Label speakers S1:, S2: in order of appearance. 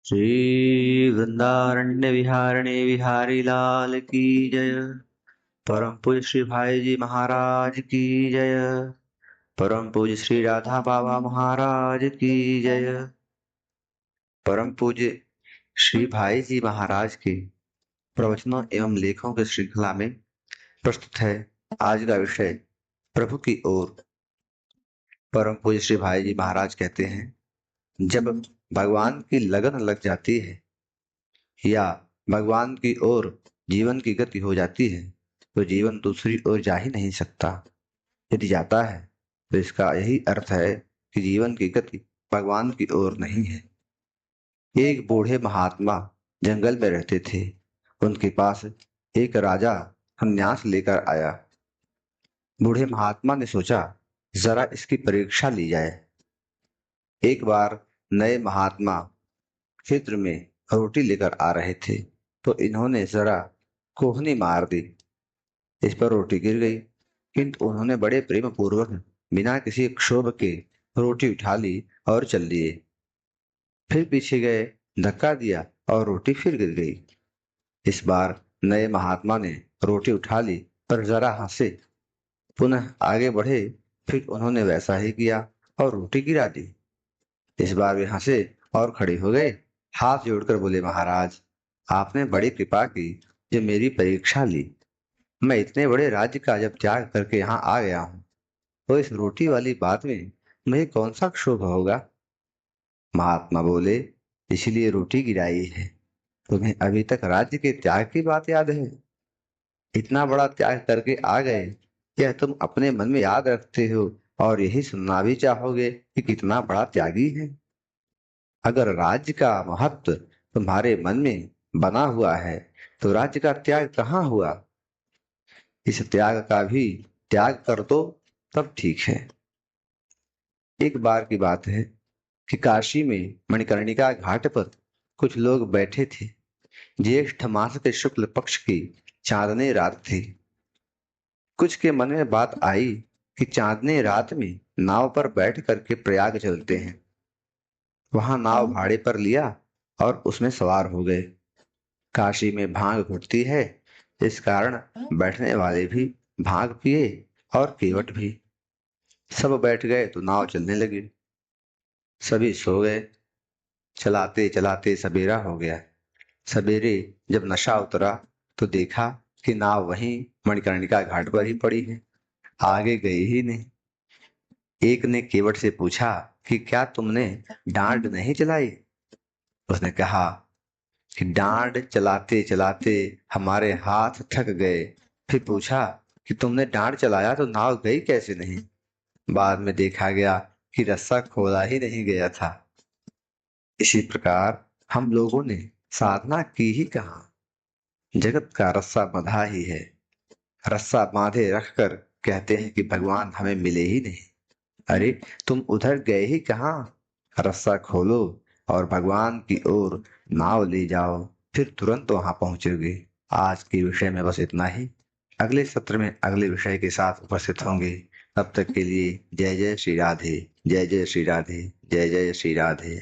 S1: श्री वृंदारण्य विहारणे विहारी लाल की जय। परम पूज्य श्री भाई जी महाराज की जय। परम पूज्य श्री राधा बाबा महाराज की जय। परम पूज्य श्री भाई जी महाराज के प्रवचनों एवं लेखों की श्रृंखला में प्रस्तुत है आज का विषय प्रभु की ओर। परम पूज्य श्री भाई जी महाराज कहते हैं, जब भगवान की लगन लग जाती है या भगवान की ओर जीवन की गति हो जाती है तो जीवन दूसरी ओर जा ही नहीं सकता। यदि जाता है तो इसका यही अर्थ है कि जीवन की गति भगवान की ओर नहीं है। एक बूढ़े महात्मा जंगल में रहते थे। उनके पास एक राजा संन्यास लेकर आया। बूढ़े महात्मा ने सोचा, जरा इसकी परीक्षा ली जाए। एक बार नए महात्मा क्षेत्र में रोटी लेकर आ रहे थे तो इन्होंने जरा कोहनी मार दी। इस पर रोटी गिर गई, किंतु उन्होंने बड़े प्रेम पूर्वक बिना किसी क्षोभ के रोटी उठा ली और चल दिए। फिर पीछे गए, धक्का दिया और रोटी फिर गिर गई। इस बार नए महात्मा ने रोटी उठा ली पर जरा हंसे, पुनः आगे बढ़े, फिर उन्होंने वैसा ही किया और रोटी गिरा दी। इस बार वे हंसे और खड़े हो गए, हाथ जोड़कर बोले, महाराज आपने बड़ी कृपा की जो मेरी परीक्षा ली। मैं इतने बड़े राज्य का जब त्याग करके यहाँ आ गया हूँ तो इस रोटी वाली बात में मुझे कौन सा क्षोभ होगा। महात्मा बोले, इसलिए रोटी गिराई है। तुम्हें अभी तक राज्य के त्याग की बात याद है? इतना बड़ा त्याग करके आ गए, यह तुम अपने मन में याद रखते हो और यही सुनना भी चाहोगे कि कितना बड़ा त्यागी है। अगर राज्य का महत्व तुम्हारे मन में बना हुआ है तो राज्य का त्याग कहाँ हुआ। इस त्याग का भी त्याग कर दो तब ठीक है। एक बार की बात है कि काशी में मणिकर्णिका घाट पर कुछ लोग बैठे थे। ज्येष्ठ मास के शुक्ल पक्ष की चांदनी रात थी। कुछ के मन में बात आई कि चांदनी रात में नाव पर बैठ करके प्रयाग चलते हैं। वहां नाव भाड़े पर लिया और उसमें सवार हो गए। काशी में भांग घुटती है, इस कारण बैठने वाले भी भांग पिए और केवट भी। सब बैठ गए तो नाव चलने लगी। सभी सो गए। चलाते चलाते सवेरा हो गया। सवेरे जब नशा उतरा तो देखा कि नाव वहीं मणिकर्णिका घाट पर ही पड़ी है, आगे गई ही नहीं। एक ने केवट से पूछा कि क्या तुमने डांड नहीं चलाई। उसने कहा कि डांड चलाते चलाते हमारे हाथ थक गए। फिर पूछा कि तुमने डांड चलाया तो नाव गई कैसे नहीं। बाद में देखा गया कि रस्सा खोला ही नहीं गया था। इसी प्रकार हम लोगों ने साधना की ही कहाँ, जगत का रस्सा बंधा ही है। रस्सा बांधे रखकर कहते हैं कि भगवान हमें मिले ही नहीं। अरे तुम उधर गए ही कहाँ। रस्सा खोलो और भगवान की ओर नाव ले जाओ, फिर तुरंत वहां पहुंचोगे। आज के विषय में बस इतना ही। अगले सत्र में अगले विषय के साथ उपस्थित होंगे। तब तक के लिए जय जय श्री राधे, जय जय श्री राधे, जय जय श्री राधे।